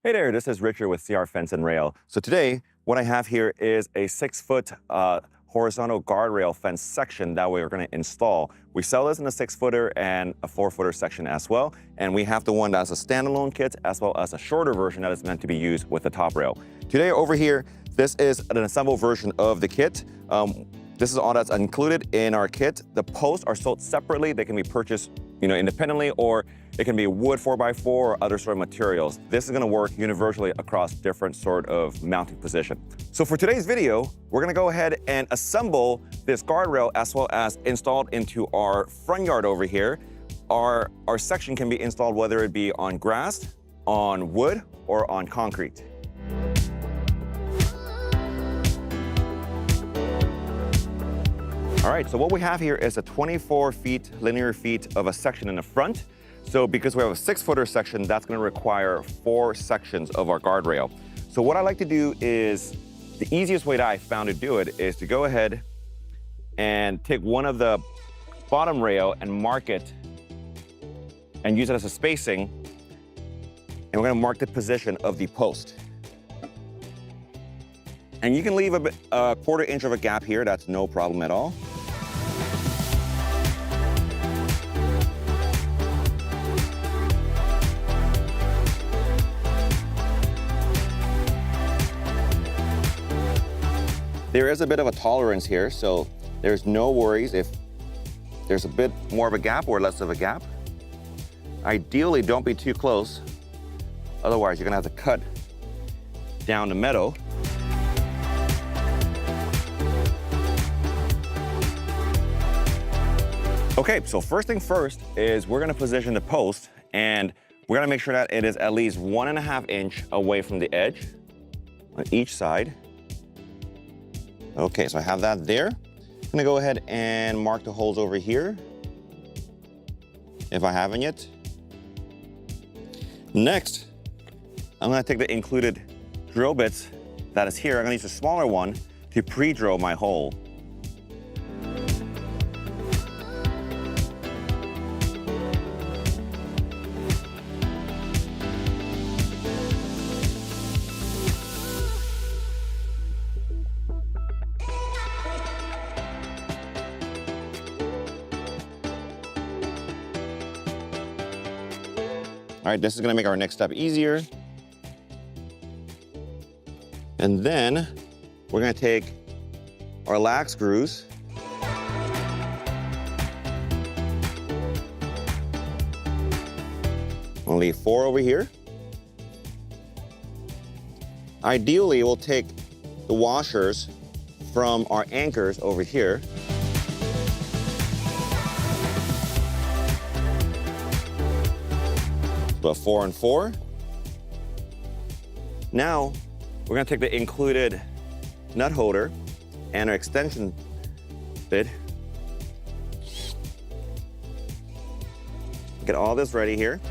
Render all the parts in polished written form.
Hey there, this is Richard with CR Fence and Rail. So today, what I have here is a 6-foot horizontal guardrail fence section that we're going to install. We sell this in a 6-footer and a 4-footer section as well. And we have the one that's a standalone kit as well as a shorter version that is meant to be used with the top rail. Today over here, this is an assembled version of the kit. This is all that's included in our kit. The posts are sold separately. They can be purchased independently, or it can be wood 4x4 or other sort of materials. This is gonna work universally across different sort of mounting position. So for today's video, we're gonna go ahead and assemble this guardrail as well as installed into our front yard over here. Our section can be installed whether it be on grass, on wood, or on concrete. All right, so what we have here is a 24 linear feet of a section in the front. So because we have a 6-footer section, that's gonna require 4 sections of our guardrail. So what I like to do is, the easiest way that I found to do it is to go ahead and take one of the bottom rail and mark it and use it as a spacing. And we're gonna mark the position of the post. And you can leave a 1/4 inch of a gap here, that's no problem at all. There is a bit of a tolerance here, so there's no worries if there's a bit more of a gap or less of a gap. Ideally, don't be too close. Otherwise, you're gonna have to cut down the metal. Okay, so first thing first is we're gonna position the post, and we're gonna make sure that it is at least 1.5 inch away from the edge on each side. Okay, so I have that there. I'm gonna go ahead and mark the holes over here, if I haven't yet. Next, I'm gonna take the included drill bits that is here. I'm gonna use a smaller one to pre-drill my hole. All right, this is gonna make our next step easier. And then we're gonna take our lag screws. I'll leave 4 over here. Ideally, we'll take the washers from our anchors over here. A 4 and 4. Now, we're gonna take the included nut holder and our extension bit. Get all this ready here.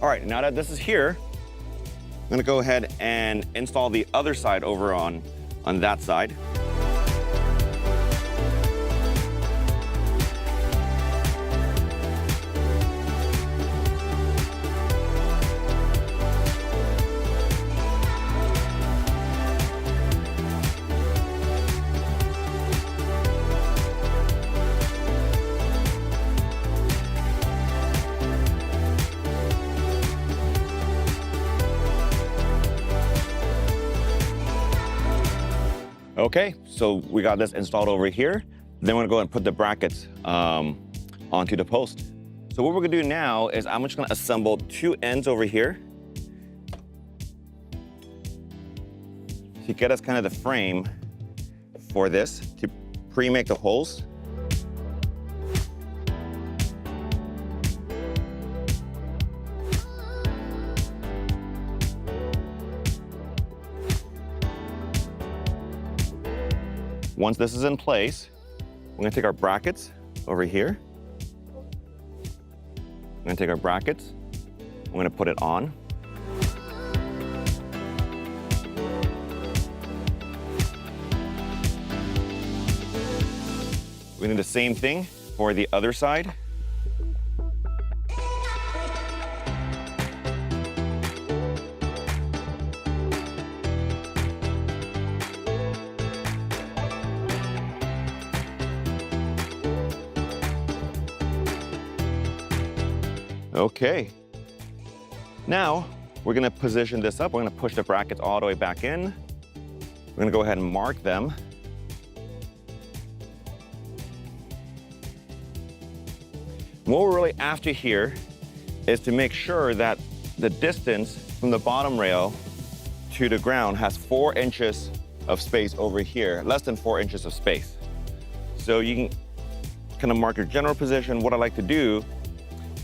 All right, now that this is here, I'm gonna go ahead and install the other side over on that side. Okay, so we got this installed over here. Then we're gonna go and put the brackets onto the post. So what we're gonna do now is I'm just gonna assemble 2 ends over here to get us kind of the frame for this, to pre-make the holes. Once this is in place, we're gonna take our brackets over here. I'm gonna take our brackets, I'm gonna put it on. We do the same thing for the other side. Okay. Now, we're gonna position this up. We're gonna push the brackets all the way back in. We're gonna go ahead and mark them. What we're really after here is to make sure that the distance from the bottom rail to the ground has 4 inches of space over here, less than 4 inches of space. So you can kind of mark your general position. What I like to do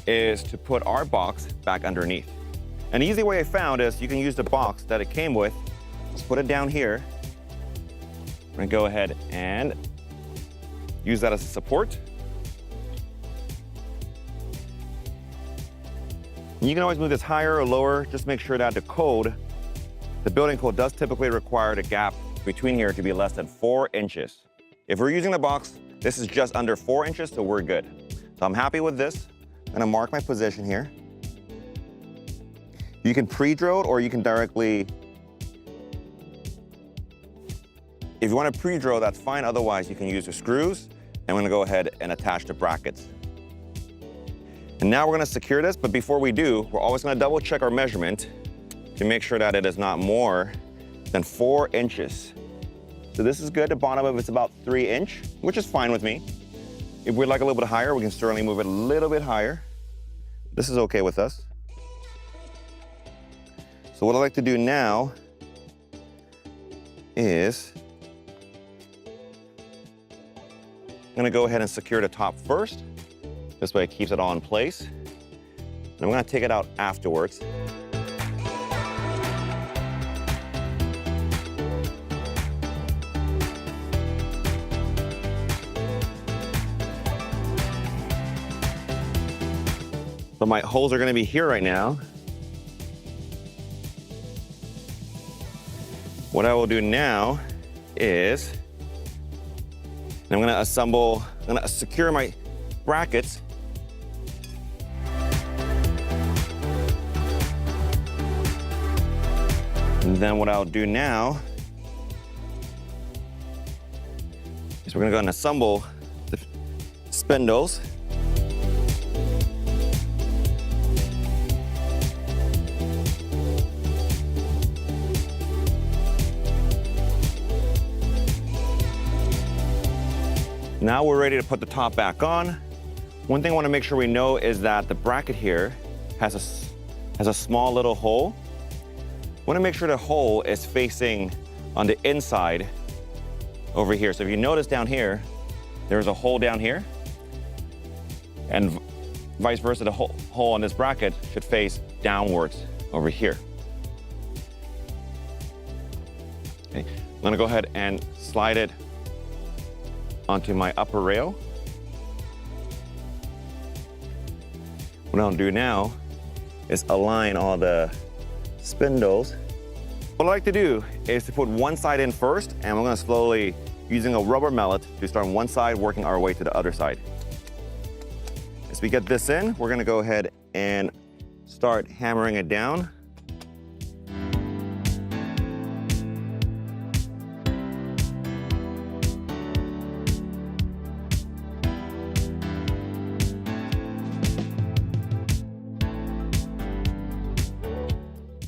is to put our box back underneath. An easy way I found is you can use the box that it came with. Just put it down here. I'm gonna go ahead and use that as a support. You can always move this higher or lower. Just make sure that the building code does typically require the gap between here to be less than 4 inches. If we're using the box, this is just under 4 inches, so we're good. So I'm happy with this. I'm gonna mark my position here. You can pre-drill or you can directly, if you want to pre-drill, that's fine. Otherwise, you can use the screws. And I'm gonna go ahead and attach the brackets. And now we're gonna secure this, but before we do, we're always gonna double check our measurement to make sure that it is not more than 4 inches. So this is good. The bottom of it's about 3 inch, which is fine with me. If we'd like a little bit higher, we can certainly move it a little bit higher. This is okay with us. So what I like to do now is I'm gonna go ahead and secure the top first. This way it keeps it all in place. And I'm gonna take it out afterwards. So my holes are gonna be here right now. What I will do now is I'm gonna secure my brackets. And then what I'll do now is we're gonna go and assemble the spindles. Now we're ready to put the top back on. One thing I want to make sure we know is that the bracket here has a small little hole. I want to make sure the hole is facing on the inside over here. So if you notice down here, there's a hole down here, and vice versa, the hole on this bracket should face downwards over here. Okay. I'm going to go ahead and slide it onto my upper rail. What I'll do now is align all the spindles. What I like to do is to put one side in first, and we're gonna slowly, using a rubber mallet, to start on one side, working our way to the other side. As we get this in, we're gonna go ahead and start hammering it down.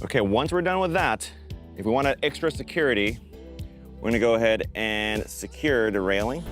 Okay, once we're done with that, if we want extra security, we're gonna go ahead and secure the railing.